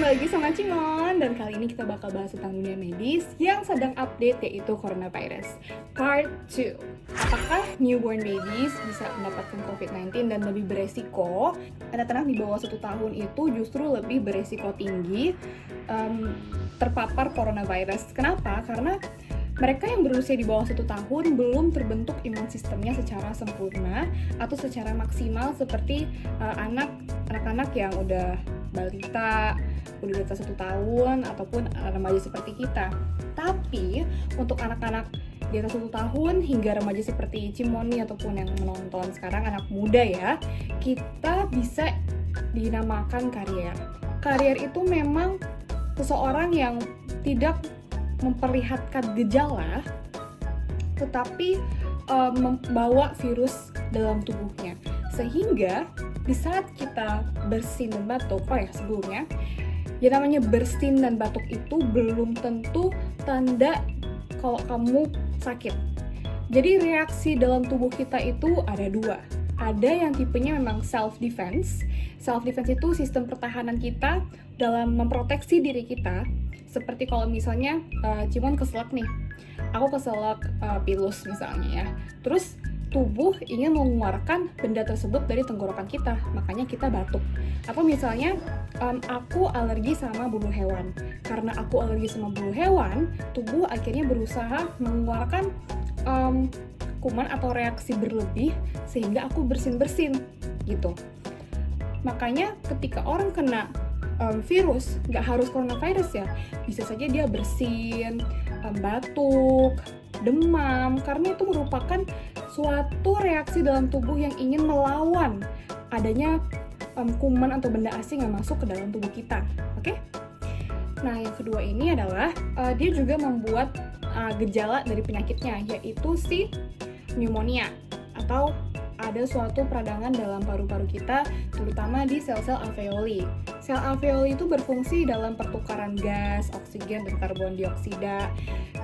kembali lagi sama Cimon, dan kali ini kita bakal bahas tentang dunia medis yang sedang update, yaitu coronavirus Part 2. Apakah newborn babies bisa mendapatkan COVID-19 dan lebih beresiko? Anak-anak di bawah 1 tahun itu justru lebih beresiko tinggi terpapar coronavirus. Kenapa? Karena mereka yang berusia di bawah 1 tahun belum terbentuk imun sistemnya secara sempurna atau secara maksimal seperti anak-anak yang udah balita, udah di atas 1 tahun, ataupun remaja seperti kita. Tapi untuk anak-anak di atas 1 tahun hingga remaja seperti Cimoni ataupun yang menonton sekarang, anak muda ya, kita bisa dinamakan karier. Karier itu memang seseorang yang tidak memperlihatkan gejala tetapi membawa virus dalam tubuhnya, sehingga di saat kita bersin dan batuk, sebelumnya ya namanya bersin dan batuk itu belum tentu tanda kalau kamu sakit. Jadi reaksi dalam tubuh kita itu ada 2. Ada yang tipenya memang self-defense. Self-defense itu sistem pertahanan kita dalam memproteksi diri kita. Seperti kalau misalnya Cimon keselak nih, aku keselak pilus misalnya ya. Terus tubuh ingin mengeluarkan benda tersebut dari tenggorokan kita, makanya kita batuk. Atau misalnya aku alergi sama bulu hewan. Karena aku alergi sama bulu hewan, tubuh akhirnya berusaha mengeluarkan kuman atau reaksi berlebih sehingga aku bersin-bersin gitu. Makanya ketika orang kena virus, nggak harus coronavirus ya, bisa saja dia bersin, batuk, demam, karena itu merupakan suatu reaksi dalam tubuh yang ingin melawan adanya kuman atau benda asing yang masuk ke dalam tubuh kita. Oke? Nah, yang kedua ini adalah dia juga membuat gejala dari penyakitnya, yaitu si pneumonia atau ada suatu peradangan dalam paru-paru kita, terutama di sel-sel alveoli. Sel alveoli itu berfungsi dalam pertukaran gas, oksigen, dan karbon dioksida.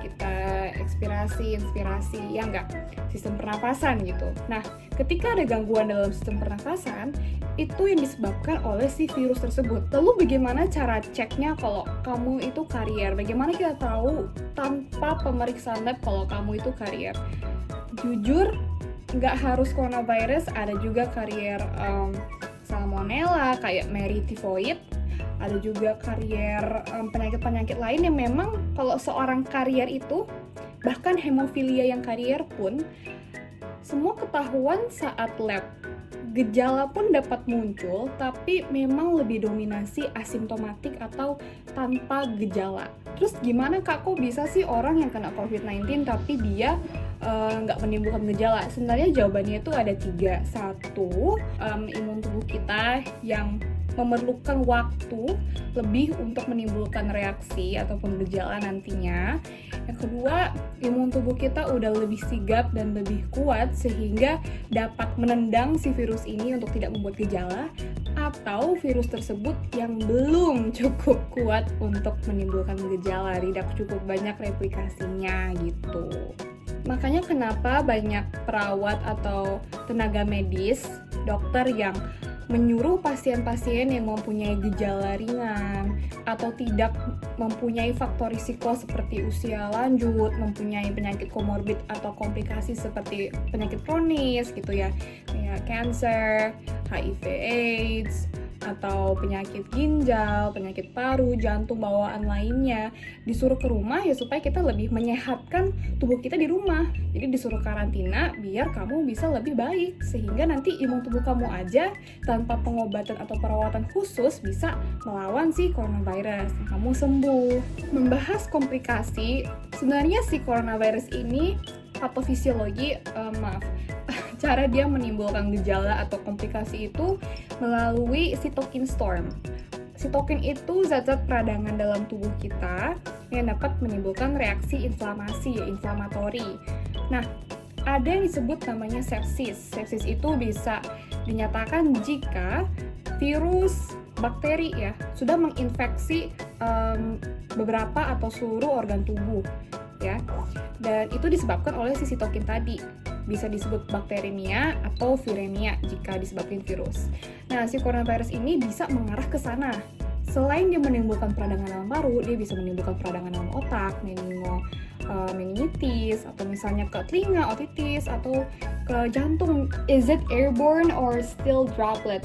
Kita ekspirasi, inspirasi, ya enggak? Sistem pernapasan gitu. Nah, ketika ada gangguan dalam sistem pernapasan, itu yang disebabkan oleh si virus tersebut. Lalu bagaimana cara ceknya kalau kamu itu karier? Bagaimana kita tahu tanpa pemeriksaan lab kalau kamu itu karier? Jujur, nggak harus coronavirus, ada juga karier salmonella kayak Mary typhoid, ada juga karier penyakit-penyakit lain yang memang kalau seorang karier itu, bahkan hemofilia yang karier pun, semua ketahuan saat lab. Gejala pun dapat muncul, tapi memang lebih dominasi asimptomatik atau tanpa gejala. Terus gimana kok bisa sih orang yang kena COVID-19 tapi dia nggak menimbulkan gejala? Sebenarnya jawabannya itu ada 3. 1, imun tubuh kita yang memerlukan waktu lebih untuk menimbulkan reaksi ataupun gejala nantinya. Yang kedua, imun tubuh kita udah lebih sigap dan lebih kuat sehingga dapat menendang si virus ini untuk tidak membuat gejala, atau virus tersebut yang belum cukup kuat untuk menimbulkan gejala, tidak cukup banyak replikasinya gitu. Makanya kenapa banyak perawat atau tenaga medis, dokter yang menyuruh pasien-pasien yang mempunyai gejala ringan atau tidak mempunyai faktor risiko seperti usia lanjut, mempunyai penyakit komorbid atau komplikasi seperti penyakit kronis gitu ya, kayak cancer, HIV/AIDS, atau penyakit ginjal, penyakit paru, jantung, bawaan lainnya, disuruh ke rumah ya supaya kita lebih menyehatkan tubuh kita di rumah. Jadi disuruh karantina biar kamu bisa lebih baik, sehingga nanti imun tubuh kamu aja tanpa pengobatan atau perawatan khusus bisa melawan si coronavirus, kamu sembuh. Membahas komplikasi, sebenarnya si coronavirus ini patofisiologi, cara dia menimbulkan gejala atau komplikasi itu melalui cytokine storm. Sitokin itu zat-zat peradangan dalam tubuh kita yang dapat menimbulkan reaksi inflamasi, inflamatori. Nah, ada yang disebut namanya sepsis. Sepsis itu bisa dinyatakan jika virus, bakteri ya sudah menginfeksi beberapa atau seluruh organ tubuh ya. Dan itu disebabkan oleh si sitokin tadi. Bisa disebut bakteremia atau viremia jika disebabkan virus. Nah, si coronavirus ini bisa mengarah ke sana Selain dia menimbulkan peradangan dalam paru, dia bisa menimbulkan peradangan dalam otak, meningitis, atau misalnya ke telinga, otitis, atau ke jantung. Is it airborne or still droplet?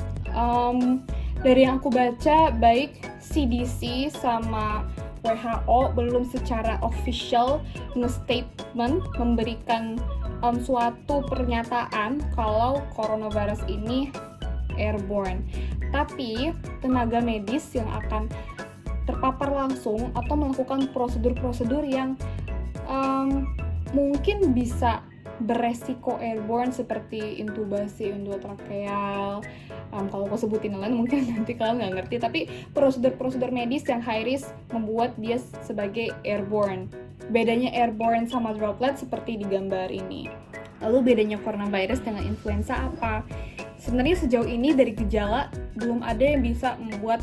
Dari yang aku baca, baik CDC sama WHO belum secara official nge-statement memberikan suatu pernyataan kalau coronavirus ini airborne. Tapi tenaga medis yang akan terpapar langsung atau melakukan prosedur-prosedur yang mungkin bisa beresiko airborne seperti intubasi endotrakeal. Kalau aku sebutin lain mungkin nanti kalian nggak ngerti, tapi prosedur-prosedur medis yang high risk membuat dia sebagai airborne. Bedanya airborne sama droplet seperti di gambar ini. Lalu bedanya coronavirus dengan influenza apa? Sebenarnya sejauh ini dari gejala belum ada yang bisa membuat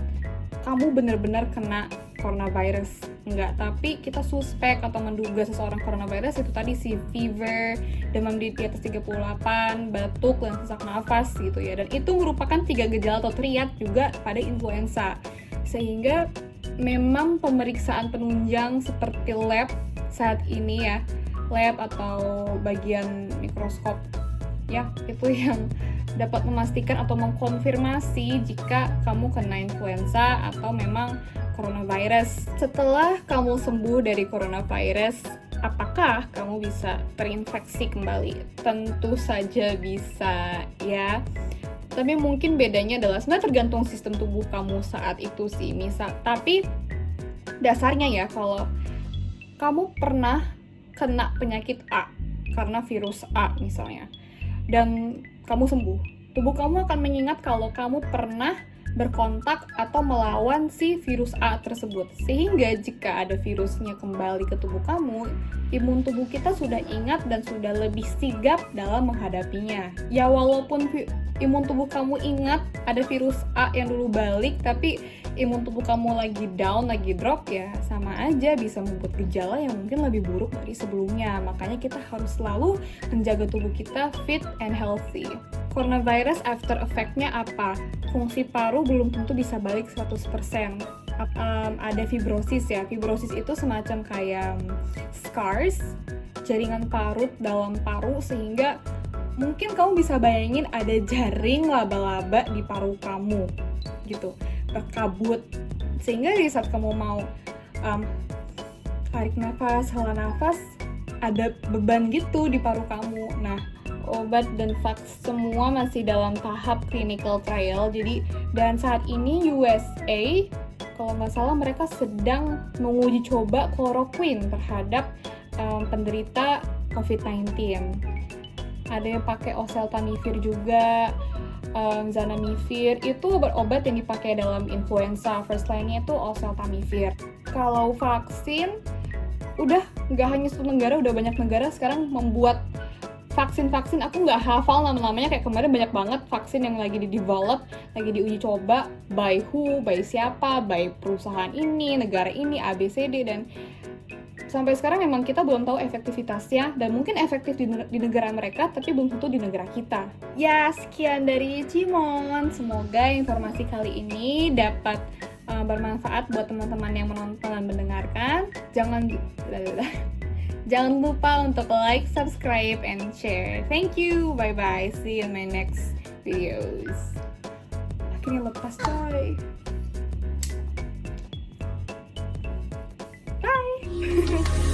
kamu benar-benar kena coronavirus. Enggak, tapi kita suspek atau menduga seseorang coronavirus itu tadi si fever, demam di atas 38, batuk, dan sesak nafas gitu ya. Dan itu merupakan 3 gejala atau triad juga pada influenza. Sehingga memang pemeriksaan penunjang seperti lab saat ini ya, lab atau bagian mikroskop ya, itu yang dapat memastikan atau mengkonfirmasi jika kamu kena influenza atau memang coronavirus. Setelah kamu sembuh dari coronavirus, apakah kamu bisa terinfeksi kembali? Tentu saja bisa ya. Tapi mungkin bedanya adalah sebenarnya tergantung sistem tubuh kamu saat itu sih. Tapi dasarnya ya, kalau kamu pernah kena penyakit A karena virus A misalnya, dan kamu sembuh, tubuh kamu akan mengingat kalau kamu pernah berkontak atau melawan si virus A tersebut. Sehingga jika ada virusnya kembali ke tubuh kamu, imun tubuh kita sudah ingat dan sudah lebih sigap dalam menghadapinya. Ya walaupun imun tubuh kamu ingat ada virus A yang dulu balik, tapi imun tubuh kamu lagi down, lagi drop, ya sama aja bisa membuat gejala yang mungkin lebih buruk dari sebelumnya. Makanya kita harus selalu menjaga tubuh kita fit and healthy. Coronavirus after effect-nya apa? Fungsi paru belum tentu bisa balik 100%. Ada fibrosis ya. Fibrosis itu semacam kayak scars, jaringan parut dalam paru, sehingga mungkin kamu bisa bayangin ada jaring laba-laba di paru kamu gitu, berkabut, sehingga di saat kamu mau tarik nafas, hela nafas, ada beban gitu di paru kamu. Nah, obat dan vaksin semua masih dalam tahap clinical trial. Jadi, dan saat ini USA, kalau nggak salah mereka sedang menguji coba chloroquine terhadap penderita COVID-19. Ada yang pakai oseltamivir juga, zanamivir. Itu obat-obat yang dipakai dalam influenza. First line-nya itu oseltamivir. Kalau vaksin, udah nggak hanya satu negara, udah banyak negara sekarang membuat vaksin-vaksin. Aku nggak hafal nama-namanya, kayak kemarin banyak banget vaksin yang lagi di-develop, lagi diuji coba, by who, by siapa, by perusahaan ini, negara ini, ABCD, dan sampai sekarang memang kita belum tahu efektivitasnya, dan mungkin efektif di negara mereka, tapi belum tentu di negara kita. Ya, sekian dari Cimon. Semoga informasi kali ini dapat bermanfaat buat teman-teman yang menonton dan mendengarkan. Jangan lupa untuk like, subscribe, and share. Thank you. Bye-bye. See you in my next videos. Akhirnya lepas, coy. Bye.